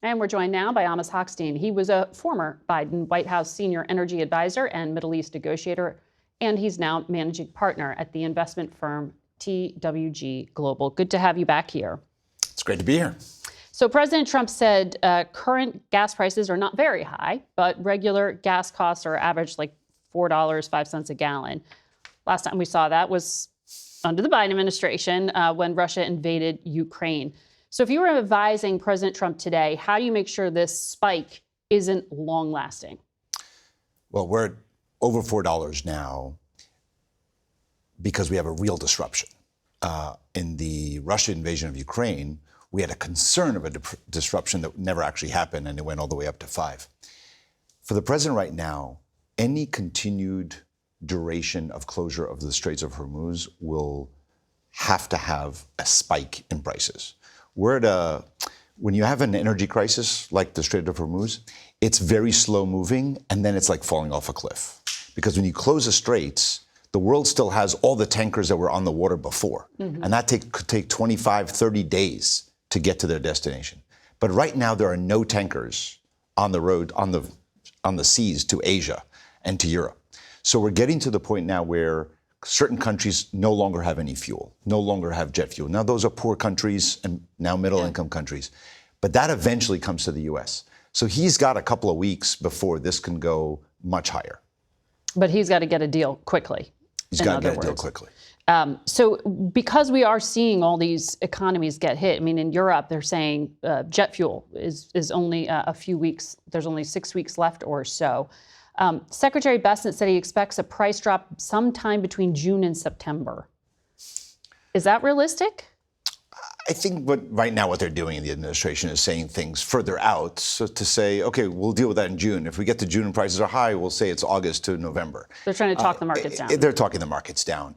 And we're joined now by Amos Hochstein. He was a former Biden White House senior energy advisor and Middle East negotiator, and he's now managing partner at the investment firm TWG Global. Good to have you back here. It's great to be here. So President Trump said current gas prices are not very high, but regular gas costs are average like $4.05 a gallon. Last time we saw that was under the Biden administration when Russia invaded Ukraine. So if you were advising President Trump today, how do you make sure this spike isn't long lasting? Well, we're at over $4 now because we have a real disruption. In the Russian invasion of Ukraine, we had a concern of a disruption that never actually happened, and it went all the way up to $5. For the president right now, any continued duration of closure of the Straits of Hormuz will have to have a spike in prices. When you have an energy crisis like the Strait of Hormuz, it's very slow moving, and then it's like falling off a cliff. Because when you close the straits, the world still has all the tankers that were on the water before. And that could take 25, 30 days to get to their destination. But right now, there are no tankers on the road, on the seas to Asia and to Europe. So we're getting to the point now where certain countries no longer have any fuel, no longer have jet fuel. Now, those are poor countries and now middle-income countries. But that eventually comes to the U.S. So he's got a couple of weeks before this can go much higher. But he's got to get a deal quickly. He's got to get a deal quickly. So because we are seeing all these economies get hit, I mean, in Europe, they're saying jet fuel is only a few weeks. There's only 6 weeks left or so. Secretary Bessent said he expects a price drop sometime between June and September. Is that realistic? I think right now what they're doing in the administration is saying things further out. So to say, okay, we'll deal with that in June. If we get to June and prices are high, we'll say it's August to November. They're trying to talk the markets down. They're talking the markets down.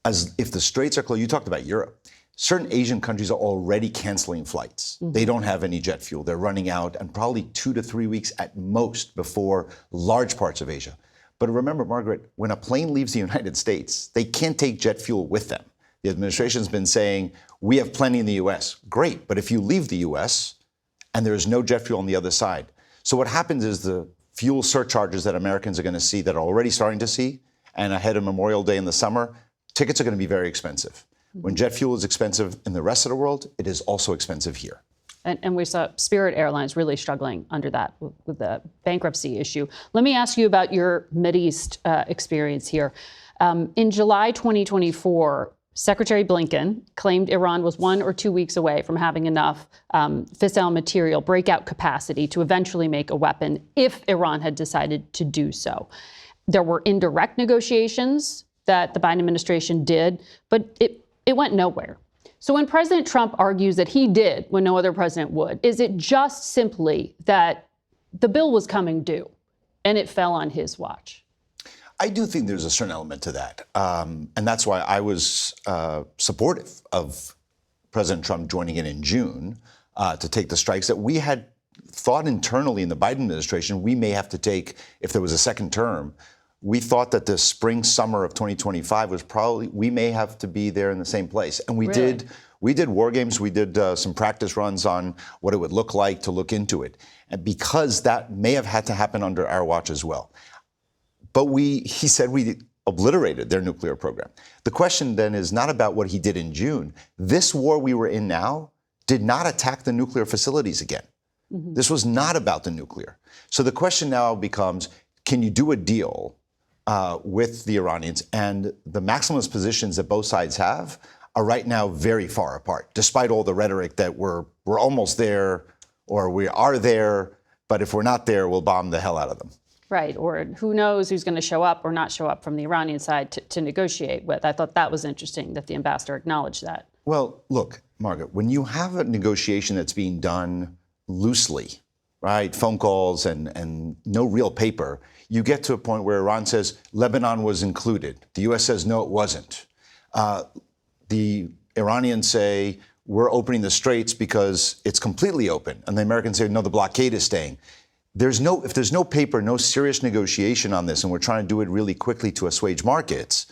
As if the straits are closed, you talked about Europe. Certain Asian countries are already canceling flights. They don't have any jet fuel. They're running out, and probably 2 to 3 weeks at most before large parts of Asia. But remember, Margaret, when a plane leaves the United States, they can't take jet fuel with them. The administration's been saying, we have plenty in the U.S. Great, but if you leave the U.S. and there is no jet fuel on the other side. So what happens is the fuel surcharges that Americans are going to see, that are already starting to see, and ahead of Memorial Day in the summer, tickets are going to be very expensive. When jet fuel is expensive in the rest of the world, it is also expensive here. And we saw Spirit Airlines really struggling under that with the bankruptcy issue. Let me ask you about your Mideast experience here. In July 2024, Secretary Blinken claimed Iran was 1 or 2 weeks away from having enough fissile material breakout capacity to eventually make a weapon if Iran had decided to do so. There were indirect negotiations that the Biden administration did, but it went nowhere. So when President Trump argues that he did when no other president would, is it just simply that the bill was coming due and it fell on his watch? I do think there's a certain element to that. And that's why I was supportive of President Trump joining in June to take the strikes that we had thought internally in the Biden administration we may have to take if there was a second term. We thought that the spring, summer of 2025 was probably, we may have to be there in the same place. And we did war games. We did some practice runs on what it would look like to look into it. And because that may have had to happen under our watch as well. But he said we obliterated their nuclear program. The question then is not about what he did in June. This war we were in now did not attack the nuclear facilities again. This was not about the nuclear. So the question now becomes, can you do a deal with the Iranians? And the maximalist positions that both sides have are right now very far apart, despite all the rhetoric that we're almost there or we are there, but if we're not there, we'll bomb the hell out of them. Right, or who knows who's going to show up or not show up from the Iranian side to negotiate with. I thought that was interesting that the ambassador acknowledged that. Well, look, Margaret, when you have a negotiation that's being done loosely, right, phone calls and no real paper, you get to a point where Iran says Lebanon was included. The U.S. says, no, it wasn't. The Iranians say, we're opening the straits because it's completely open. And the Americans say, no, the blockade is staying. If there's no paper, no serious negotiation on this, and we're trying to do it really quickly to assuage markets,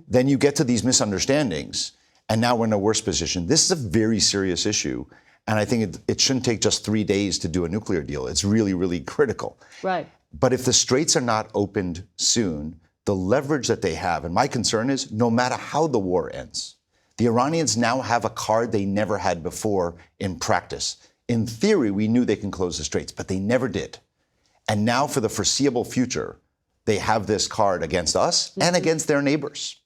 then you get to these misunderstandings, and now we're in a worse position. This is a very serious issue, And I think it shouldn't take just 3 days to do a nuclear deal. It's really, really critical. Right. But if the straits are not opened soon, the leverage that they have, and my concern is no matter how the war ends, the Iranians now have a card they never had before in practice. In theory, we knew they can close the straits, but they never did. And now for the foreseeable future, they have this card against us and against their neighbors.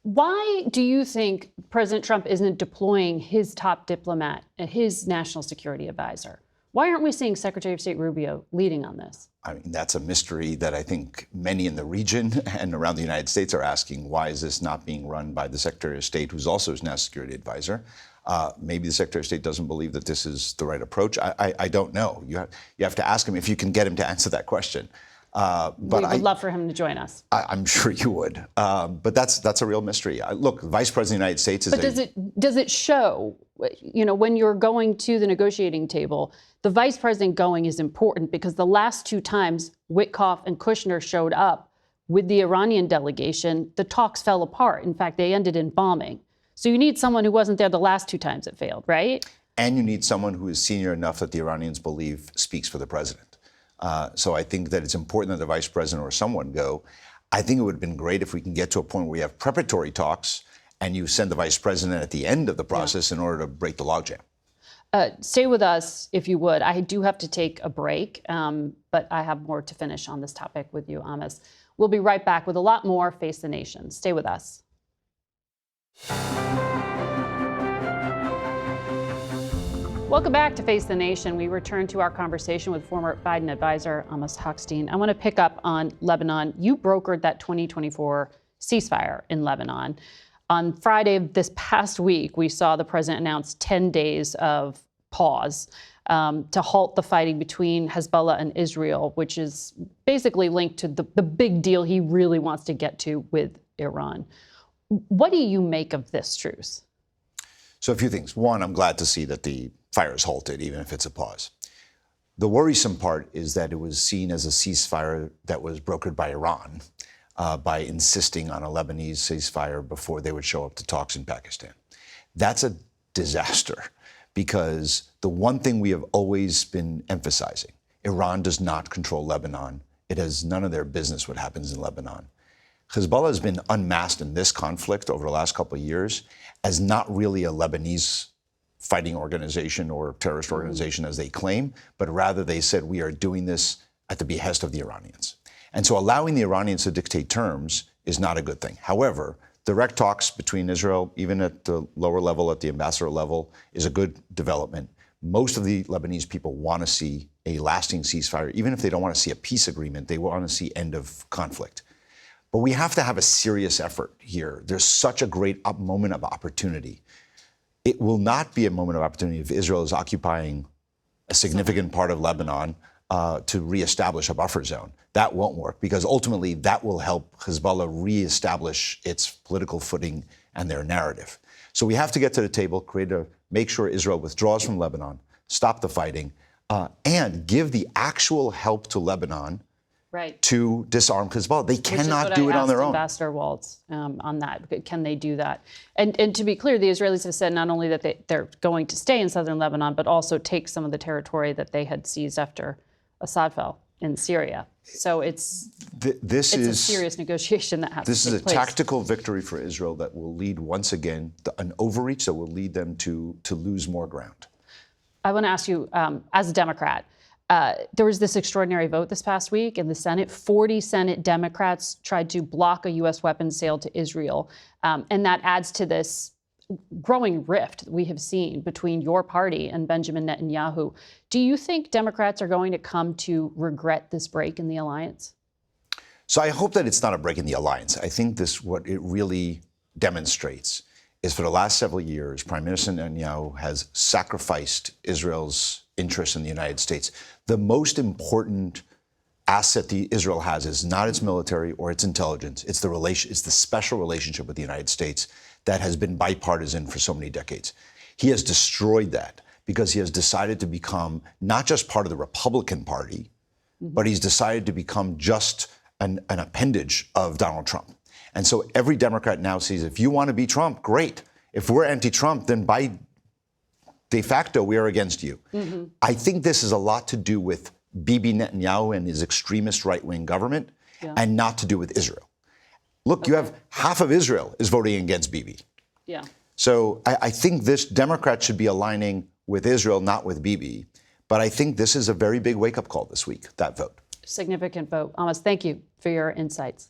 Why do you think President Trump isn't deploying his top diplomat, his national security advisor? Why aren't we seeing Secretary of State Rubio leading on this? I mean, that's a mystery that I think many in the region and around the United States are asking. Why is this not being run by the Secretary of State, who's also his national security advisor? Maybe the Secretary of State doesn't believe that this is the right approach. I don't know. You have to ask him if you can get him to answer that question. But we would love for him to join us. I'm sure you would. But that's a real mystery. Look, Vice President of the United States is. But does it show? When you're going to the negotiating table, the vice president going is important because the last two times Witkoff and Kushner showed up with the Iranian delegation, the talks fell apart. In fact, they ended in bombing. So you need someone who wasn't there the last two times it failed, right? And you need someone who is senior enough that the Iranians believe speaks for the president. So I think that it's important that the vice president or someone go. I think it would have been great if we can get to a point where we have preparatory talks and you send the vice president at the end of the process in order to break the logjam. Stay with us, if you would. I do have to take a break, but I have more to finish on this topic with you, Amos. We'll be right back with a lot more Face the Nation. Stay with us. Welcome back to Face the Nation. We return to our conversation with former Biden advisor Amos Hochstein. I want to pick up on Lebanon. You brokered that 2024 ceasefire in Lebanon. On Friday of this past week, we saw the president announce 10 days of pause to halt the fighting between Hezbollah and Israel, which is basically linked to the big deal he really wants to get to with Iran. What do you make of this truce? So a few things. One, I'm glad to see that the fire is halted, even if it's a pause. The worrisome part is that it was seen as a ceasefire that was brokered by Iran by insisting on a Lebanese ceasefire before they would show up to talks in Pakistan. That's a disaster because the one thing we have always been emphasizing, Iran does not control Lebanon. It has none of their business what happens in Lebanon. Hezbollah has been unmasked in this conflict over the last couple of years as not really a Lebanese fighting organization or terrorist organization as they claim, but rather they said we are doing this at the behest of the Iranians. And so allowing the Iranians to dictate terms is not a good thing. However, direct talks between Israel, even at the lower level, at the ambassador level, is a good development. Most of the Lebanese people want to see a lasting ceasefire. Even if they don't want to see a peace agreement, they want to see end of conflict. But we have to have a serious effort here. There's such a great moment of opportunity. It will not be a moment of opportunity if Israel is occupying a significant part of Lebanon to reestablish a buffer zone. That won't work because ultimately that will help Hezbollah reestablish its political footing and their narrative. So we have to get to the table, make sure Israel withdraws from Lebanon, stop the fighting, and give the actual help to Lebanon to disarm Hezbollah. They cannot do it on their own. Ambassador Waltz on that. Can they do that? And to be clear, the Israelis have said not only that they're going to stay in southern Lebanon, but also take some of the territory that they had seized after Assad fell in Syria. So it's a serious negotiation that has to take place. This is a tactical victory for Israel that will lead, once again, an overreach that will lead them to lose more ground. I want to ask you, as a Democrat, there was this extraordinary vote this past week in the Senate. 40 Senate Democrats tried to block a U.S. weapons sale to Israel. And that adds to this growing rift we have seen between your party and Benjamin Netanyahu. Do you think Democrats are going to come to regret this break in the alliance? So I hope that it's not a break in the alliance. I think what it really demonstrates is for the last several years, Prime Minister Netanyahu has sacrificed Israel's interests in the United States. The most important asset Israel has is not its military or its intelligence. It's the special relationship with the United States that has been bipartisan for so many decades. He has destroyed that because he has decided to become not just part of the Republican Party, but he's decided to become just an appendage of Donald Trump. And so every Democrat now sees if you want to be Trump, great. If we're anti-Trump, then by de facto, we are against you. I think this has a lot to do with Bibi Netanyahu and his extremist right-wing government, and not to do with Israel. Look, you have half of Israel is voting against Bibi. Yeah. So I think this Democrats should be aligning with Israel, not with Bibi. But I think this is a very big wake-up call this week, that vote. Significant vote. Amos, thank you for your insights.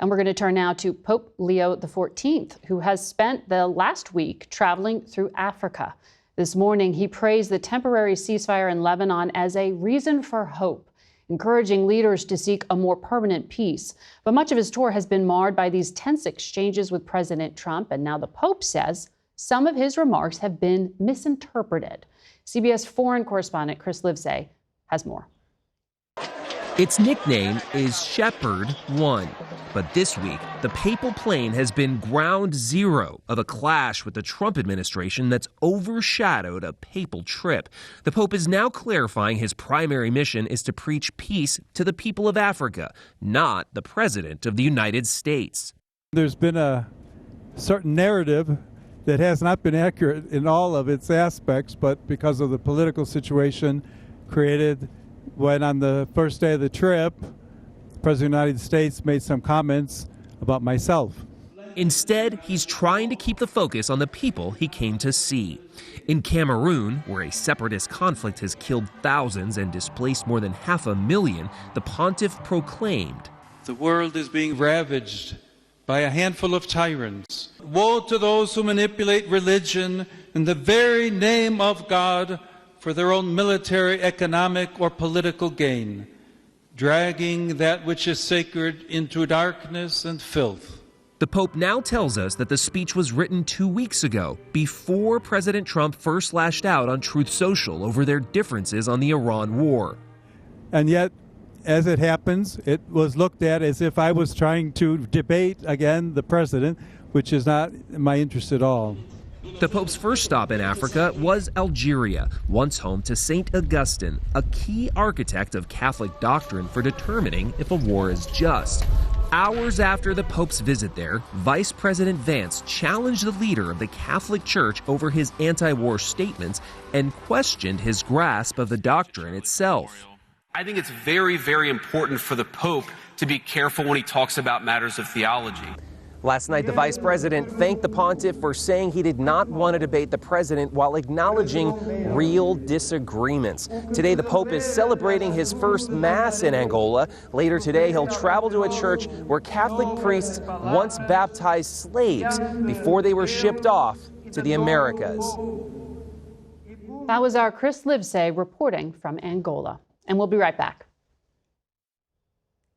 And we're going to turn now to Pope Leo XIV, who has spent the last week traveling through Africa. This morning, he praised the temporary ceasefire in Lebanon as a reason for hope, encouraging leaders to seek a more permanent peace. But much of his tour has been marred by these tense exchanges with President Trump, and now the Pope says some of his remarks have been misinterpreted. CBS foreign correspondent Chris Livesay has more. Its nickname is Shepherd 1. But this week, the papal plane has been ground zero of a clash with the Trump administration that's overshadowed a papal trip. The Pope is now clarifying his primary mission is to preach peace to the people of Africa, not the President of the United States. There's been a certain narrative that has not been accurate in all of its aspects, but because of the political situation created when on the first day of the trip, the President of the United States made some comments about myself. Instead, he's trying to keep the focus on the people he came to see. In Cameroon, where a separatist conflict has killed thousands and displaced more than 500,000, the pontiff proclaimed, "The world is being ravaged by a handful of tyrants. Woe to those who manipulate religion in the very name of God for their own military, economic, or political gain, dragging that which is sacred into darkness and filth." The Pope now tells us that the speech was written 2 weeks ago, before President Trump first lashed out on Truth Social over their differences on the Iran war. And yet, as it happens, it was looked at as if I was trying to debate, again, the president, which is not my interest at all. The Pope's first stop in Africa was Algeria, once home to St. Augustine, a key architect of Catholic doctrine for determining if a war is just. Hours after the Pope's visit there, Vice President Vance challenged the leader of the Catholic Church over his anti-war statements and questioned his grasp of the doctrine itself. I think it's very, very important for the Pope to be careful when he talks about matters of theology. Last night, the vice president thanked the pontiff for saying he did not want to debate the president while acknowledging real disagreements. Today, the Pope is celebrating his first Mass in Angola. Later today, he'll travel to a church where Catholic priests once baptized slaves before they were shipped off to the Americas. That was our Chris Livesay reporting from Angola. And we'll be right back.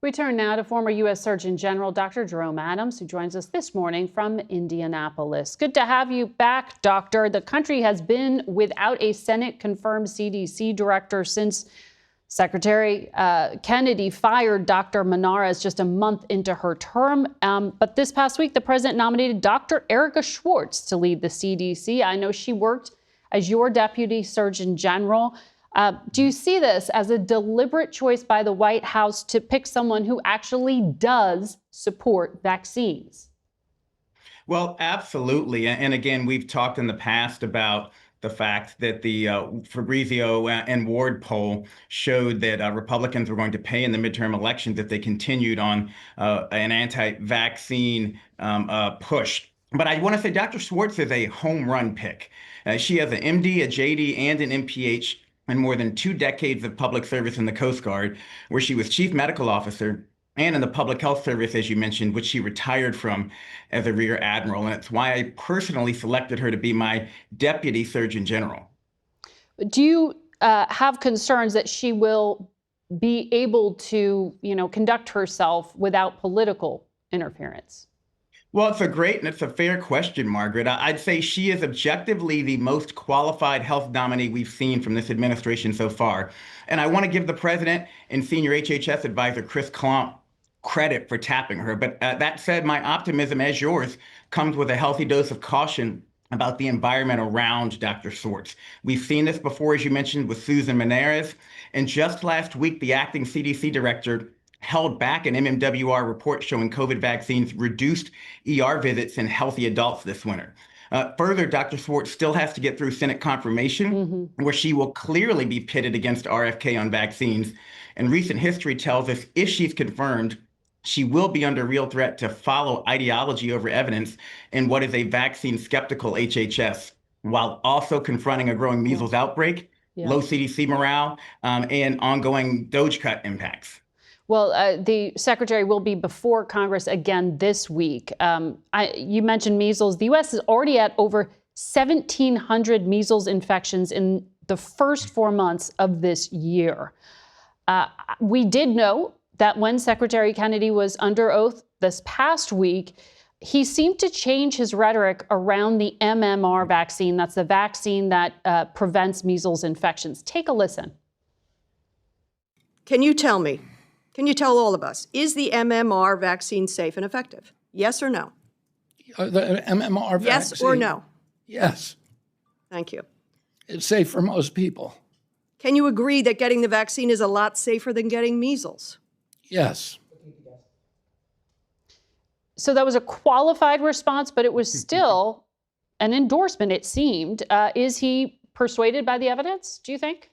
We turn now to former U.S. Surgeon General Dr. Jerome Adams, who joins us this morning from Indianapolis. Good to have you back, Doctor. The country has been without a Senate-confirmed CDC director since Secretary Kennedy fired Dr. Menares just a month into her term. But this past week, the president nominated Dr. Erica Schwartz to lead the CDC. I know she worked as your deputy Surgeon General. Do you see this as a deliberate choice by the White House to pick someone who actually does support vaccines? Well, absolutely. And again, we've talked in the past about the fact that the Fabrizio and Ward poll showed that Republicans were going to pay in the midterm elections if they continued on an anti-vaccine push. But I want to say Dr. Schwartz is a home run pick. She has an MD, a JD, and an MPH, and more than 2 decades of public service in the Coast Guard, where she was chief medical officer, and in the public health service, as you mentioned, which she retired from as a rear admiral. And it's why I personally selected her to be my deputy surgeon general. Do you have concerns that she will be able to, conduct herself without political interference? Well, it's a great and it's a fair question, Margaret. I'd say she is objectively the most qualified health nominee we've seen from this administration so far. And I want to give the president and senior HHS advisor Chris Klomp credit for tapping her. But that said, my optimism, as yours, comes with a healthy dose of caution about the environment around Dr. Schwartz. We've seen this before, as you mentioned, with Susan Menares. And just last week, the acting CDC director held back an MMWR report showing COVID vaccines reduced ER visits in healthy adults this winter. Further, Dr. Swartz still has to get through Senate confirmation, where she will clearly be pitted against RFK on vaccines. And recent history tells us if she's confirmed, she will be under real threat to follow ideology over evidence in what is a vaccine skeptical HHS, while also confronting a growing measles outbreak, low CDC morale, and ongoing DOGE cut impacts. Well, the secretary will be before Congress again this week. You mentioned measles. The U.S. is already at over 1,700 measles infections in the first 4 months of this year. We did know that when Secretary Kennedy was under oath this past week, he seemed to change his rhetoric around the MMR vaccine. That's the vaccine that prevents measles infections. Take a listen. Can you tell me, can you tell all of us, is the MMR vaccine safe and effective? Yes or no? The MMR vaccine? Yes or no? Yes. Thank you. It's safe for most people. Can you agree that getting the vaccine is a lot safer than getting measles? Yes. So that was a qualified response, but it was still an endorsement, it seemed. Is he persuaded by the evidence, do you think?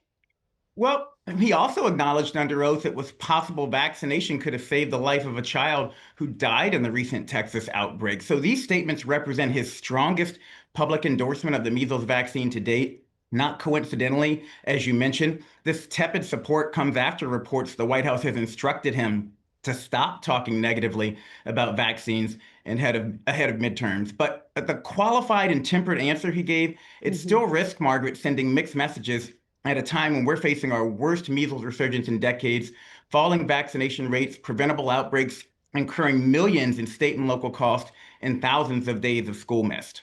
Well, he also acknowledged under oath it was possible vaccination could have saved the life of a child who died in the recent Texas outbreak. So these statements represent his strongest public endorsement of the measles vaccine to date. Not coincidentally, as you mentioned, this tepid support comes after reports the White House has instructed him to stop talking negatively about vaccines and ahead of midterms. But the qualified and tempered answer he gave, it still risks, Margaret, sending mixed messages at a time when we're facing our worst measles resurgence in decades, falling vaccination rates, preventable outbreaks, incurring millions in state and local costs, and thousands of days of school missed.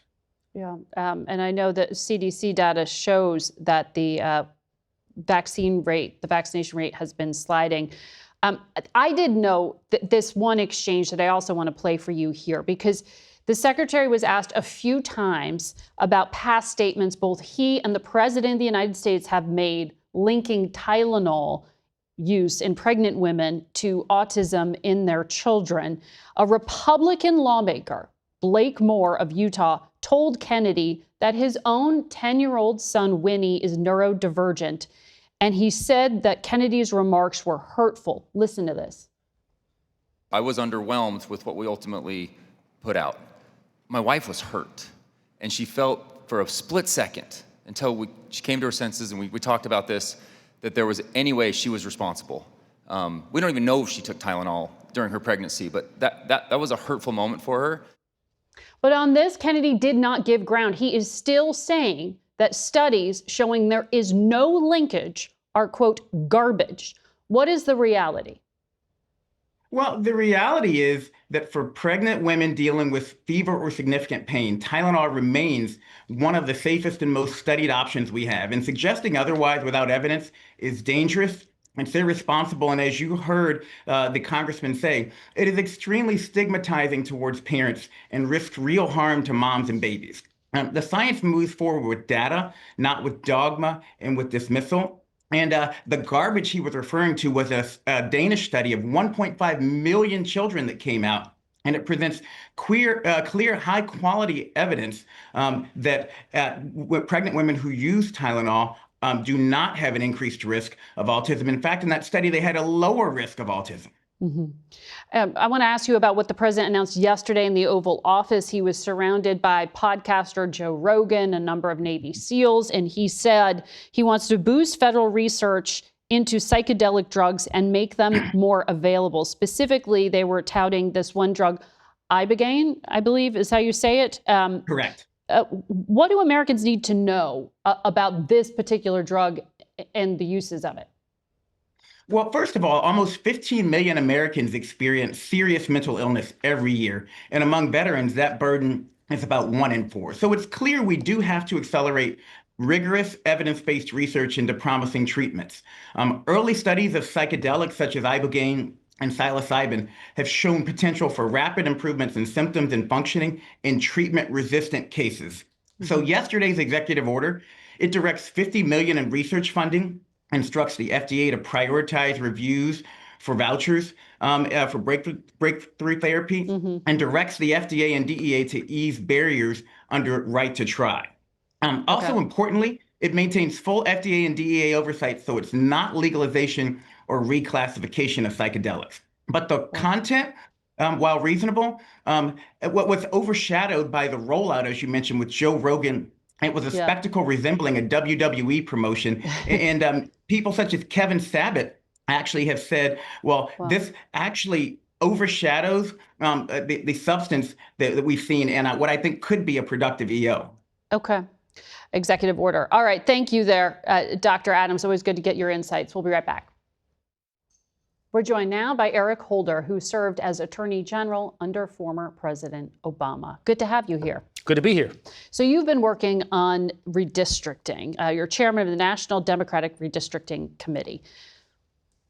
Yeah, and I know that CDC data shows that the vaccination rate has been sliding. I did know that this one exchange that I also want to play for you here, because the secretary was asked a few times about past statements both he and the president of the United States have made linking Tylenol use in pregnant women to autism in their children. A Republican lawmaker, Blake Moore of Utah, told Kennedy that his own 10-year-old son, Winnie, is neurodivergent. And he said that Kennedy's remarks were hurtful. Listen to this. I was underwhelmed with what we ultimately put out. My wife was hurt, and she felt for a split second until she came to her senses, and we talked about this, that there was any way she was responsible. We don't even know if she took Tylenol during her pregnancy, but that was a hurtful moment for her. But on this, Kennedy did not give ground. He is still saying that studies showing there is no linkage are, quote, garbage. What is the reality? Well, the reality is that for pregnant women dealing with fever or significant pain, Tylenol remains one of the safest and most studied options we have. And suggesting otherwise without evidence is dangerous. It's irresponsible, and as you heard the congressman say, it is extremely stigmatizing towards parents and risks real harm to moms and babies. The science moves forward with data, not with dogma and with dismissal. And the garbage he was referring to was a Danish study of 1.5 million children that came out. And it presents clear, high-quality evidence that pregnant women who use Tylenol do not have an increased risk of autism. In fact, in that study, they had a lower risk of autism. Mm-hmm. I want to ask you about what the president announced yesterday in the Oval Office. He was surrounded by podcaster Joe Rogan, a number of Navy SEALs, and he said he wants to boost federal research into psychedelic drugs and make them more available. Specifically, they were touting this one drug, Ibogaine, I believe is how you say it. Correct. What do Americans need to know about this particular drug and the uses of it? Well, first of all, almost 15 million Americans experience serious mental illness every year. And among veterans, that burden is about 1 in 4. So it's clear we do have to accelerate rigorous evidence-based research into promising treatments. Early studies of psychedelics such as Ibogaine and psilocybin have shown potential for rapid improvements in symptoms and functioning in treatment-resistant cases. So yesterday's executive order, it directs $50 million in research funding, instructs the FDA to prioritize reviews for vouchers for breakthrough therapy, and directs the FDA and DEA to ease barriers under right to try. Also importantly, it maintains full FDA and DEA oversight, so it's not legalization or reclassification of psychedelics. But the content, while reasonable, what was overshadowed by the rollout, as you mentioned, with Joe Rogan, it was a spectacle resembling a WWE promotion. And people such as Kevin Sabat actually have said, well, this actually overshadows the substance that we've seen and what I think could be a productive EO. Okay. Executive order. All right. Thank you there, Dr. Adams. Always good to get your insights. We'll be right back. We're joined now by Eric Holder, who served as Attorney General under former President Obama. Good to have you here. Good to be here. So you've been working on redistricting. You're chairman of the National Democratic Redistricting Committee.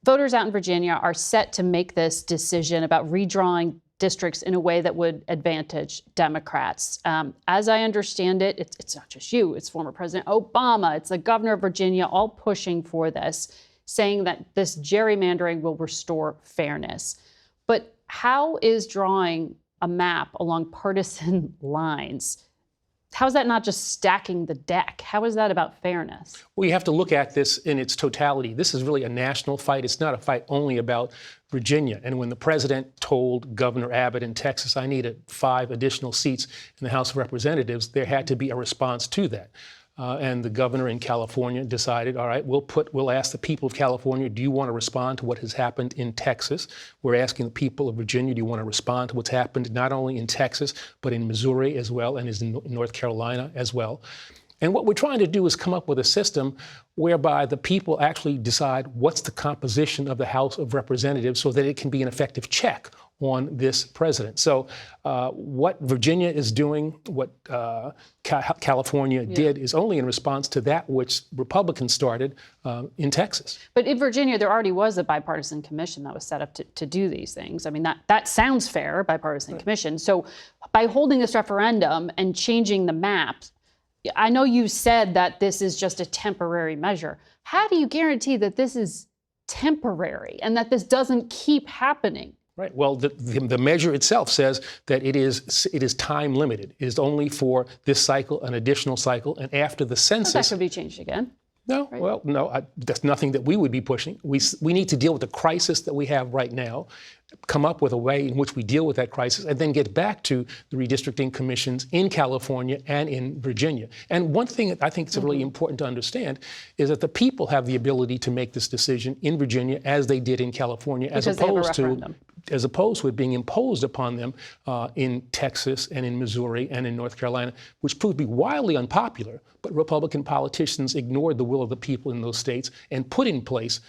Voters out in Virginia are set to make this decision about redrawing districts in a way that would advantage Democrats. As I understand it, it's not just you, it's former President Obama, it's the governor of Virginia, all pushing for this, saying that this gerrymandering will restore fairness. But how is drawing a map along partisan lines, how is that not just stacking the deck? How is that about fairness? Well, you have to look at this in its totality. This is really a national fight. It's not a fight only about Virginia. And when the president told Governor Abbott in Texas, I needed 5 additional seats in the House of Representatives, there had to be a response to that. And the governor in California decided, all right, we'll ask the people of California, do you want to respond to what has happened in Texas? We're asking the people of Virginia, do you want to respond to what's happened not only in Texas, but in Missouri as well, and in North Carolina as well? And what we're trying to do is come up with a system whereby the people actually decide what's the composition of the House of Representatives so that it can be an effective check on this president. So what Virginia is doing, what California did, is only in response to that which Republicans started in Texas. But in Virginia, there already was a bipartisan commission that was set up to do these things. I mean, that sounds fair, bipartisan commission. So by holding this referendum and changing the maps, I know you said that this is just a temporary measure. How do you guarantee that this is temporary and that this doesn't keep happening? Right. Well, the measure itself says that it is time limited. It is only for this cycle, an additional cycle, and after the census. That could be changed again. No, right? Well, no, that's nothing that we would be pushing. We need to deal with the crisis that we have right now, come up with a way in which we deal with that crisis, and then get back to the redistricting commissions in California and in Virginia. And one thing that I think is really important to understand is that the people have the ability to make this decision in Virginia as they did in California, as opposed to it being imposed upon them in Texas and in Missouri and in North Carolina, which proved to be wildly unpopular. But Republican politicians ignored the will of the people in those states and put in place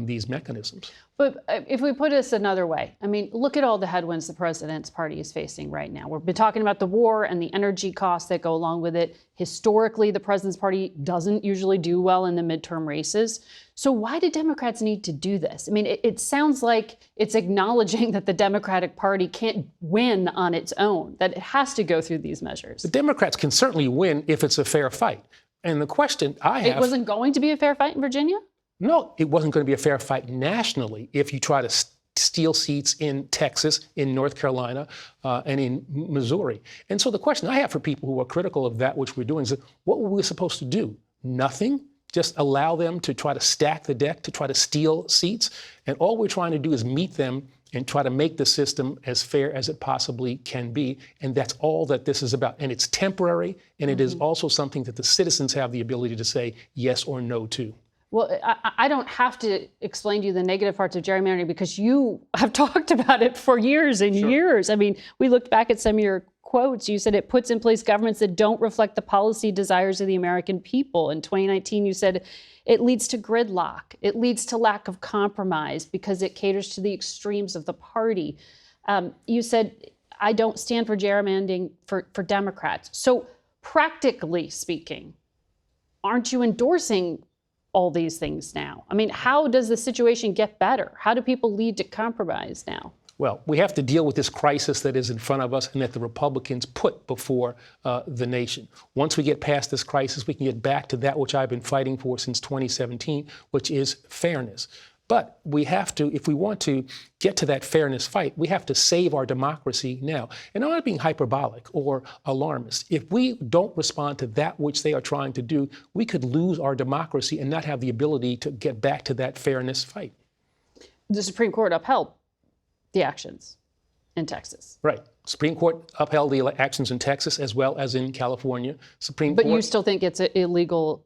these mechanisms. But if we put this another way, I mean, look at all the headwinds the president's party is facing right now. We've been talking about the war and the energy costs that go along with it. Historically, the president's party doesn't usually do well in the midterm races. So why do Democrats need to do this? I mean, it sounds like it's acknowledging that the Democratic Party can't win on its own, that it has to go through these measures. The Democrats can certainly win if it's a fair fight. And the question I have... It wasn't going to be a fair fight in Virginia? No, it wasn't going to be a fair fight nationally if you try to steal seats in Texas, in North Carolina, and in Missouri. And so the question I have for people who are critical of that which we're doing is, what were we supposed to do? Nothing? Just allow them to try to stack the deck, to try to steal seats? And all we're trying to do is meet them and try to make the system as fair as it possibly can be. And that's all that this is about. And it's temporary, and it is also something that the citizens have the ability to say yes or no to. Well, I don't have to explain to you the negative parts of gerrymandering because you have talked about it for years and years. I mean, we looked back at some of your quotes. You said it puts in place governments that don't reflect the policy desires of the American people. In 2019, you said it leads to gridlock. It leads to lack of compromise because it caters to the extremes of the party. You said, I don't stand for gerrymandering for Democrats. So practically speaking, aren't you endorsing all these things now? I mean, how does the situation get better? How do people lead to compromise now? Well, we have to deal with this crisis that is in front of us and that the Republicans put before the nation. Once we get past this crisis, we can get back to that which I've been fighting for since 2017, which is fairness. But we have to, if we want to get to that fairness fight, we have to save our democracy now. And I'm not being hyperbolic or alarmist. If we don't respond to that which they are trying to do, we could lose our democracy and not have the ability to get back to that fairness fight. The Supreme Court upheld the actions in Texas. Right. Supreme Court upheld the actions in Texas as well as in California. But you still think it's illegal,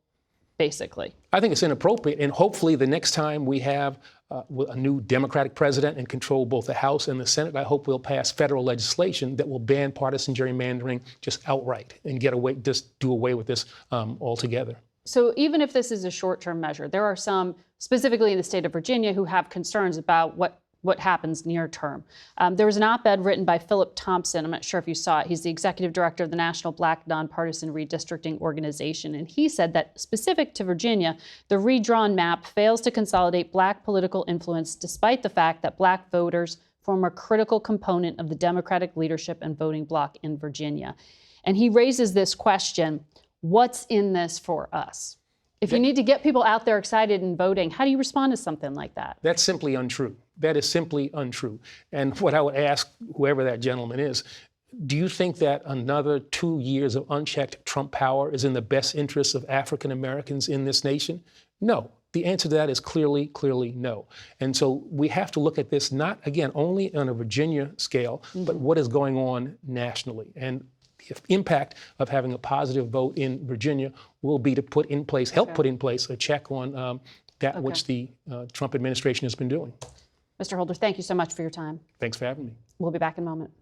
basically? I think it's inappropriate. And hopefully the next time we have a new Democratic president and control both the House and the Senate, I hope we'll pass federal legislation that will ban partisan gerrymandering just outright and just do away with this altogether. So even if this is a short-term measure, there are some, specifically in the state of Virginia, who have concerns about what happens near term. There was an op-ed written by Philip Thompson. I'm not sure if you saw it. He's the executive director of the National Black Nonpartisan Redistricting Organization. And he said that specific to Virginia, the redrawn map fails to consolidate Black political influence despite the fact that Black voters form a critical component of the Democratic leadership and voting bloc in Virginia. And he raises this question, what's in this for us? If you need to get people out there excited and voting, how do you respond to something like that? That's simply untrue. That is simply untrue. And what I would ask whoever that gentleman is, do you think that another 2 years of unchecked Trump power is in the best interests of African Americans in this nation? No. The answer to that is clearly no. And so we have to look at this not, again, only on a Virginia scale, but what is going on nationally. And the impact of having a positive vote in Virginia will be to put in place, help put in place a check on which the Trump administration has been doing. Mr. Holder, thank you so much for your time. Thanks for having me. We'll be back in a moment.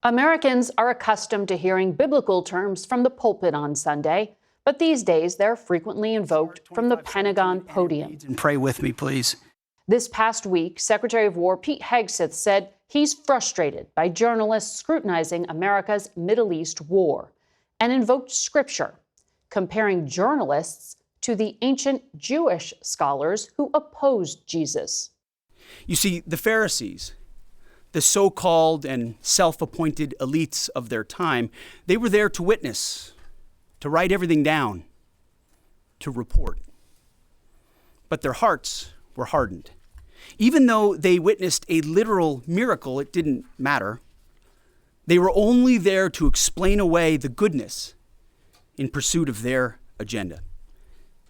Americans are accustomed to hearing biblical terms from the pulpit on Sunday, but these days they're frequently invoked from the Pentagon podium. And pray with me, please. This past week, Secretary of War Pete Hegseth said he's frustrated by journalists scrutinizing America's Middle East war and invoked scripture, comparing journalists to the ancient Jewish scholars who opposed Jesus. You see, the Pharisees, the so-called and self-appointed elites of their time, they were there to witness, to write everything down, to report. But their hearts were hardened. Even though they witnessed a literal miracle, it didn't matter. They were only there to explain away the goodness in pursuit of their agenda.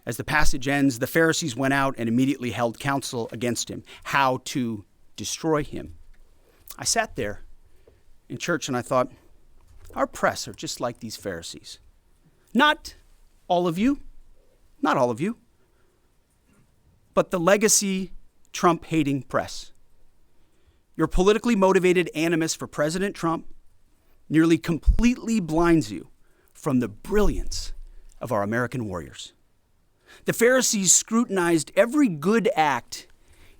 As the passage ends, the Pharisees went out and immediately held counsel against him, how to destroy him. I sat there in church and I thought, our press are just like these Pharisees. Not all of you, but the legacy Trump-hating press. Your politically motivated animus for President Trump nearly completely blinds you from the brilliance of our American warriors. The Pharisees scrutinized every good act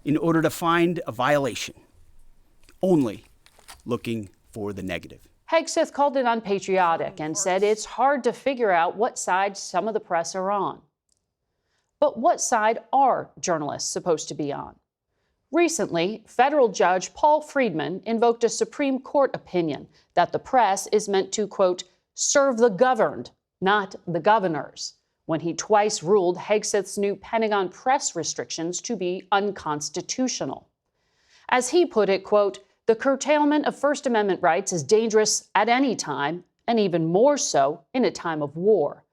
in order to find a violation, only looking for the negative. Hegseth called it unpatriotic and said it's hard to figure out what side some of the press are on. But what side are journalists supposed to be on? Recently, federal judge Paul Friedman invoked a Supreme Court opinion that the press is meant to, quote, serve the governed, not the governors, when he twice ruled Hegseth's new Pentagon press restrictions to be unconstitutional. As he put it, quote, the curtailment of First Amendment rights is dangerous at any time, and even more so in a time of war.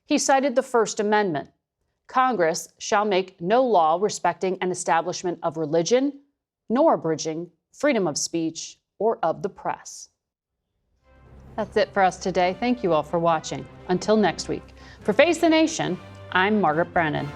He cited the First Amendment. Congress shall make no law respecting an establishment of religion, nor abridging freedom of speech or of the press. That's it for us today. Thank you all for watching. Until next week. For Face the Nation, I'm Margaret Brennan.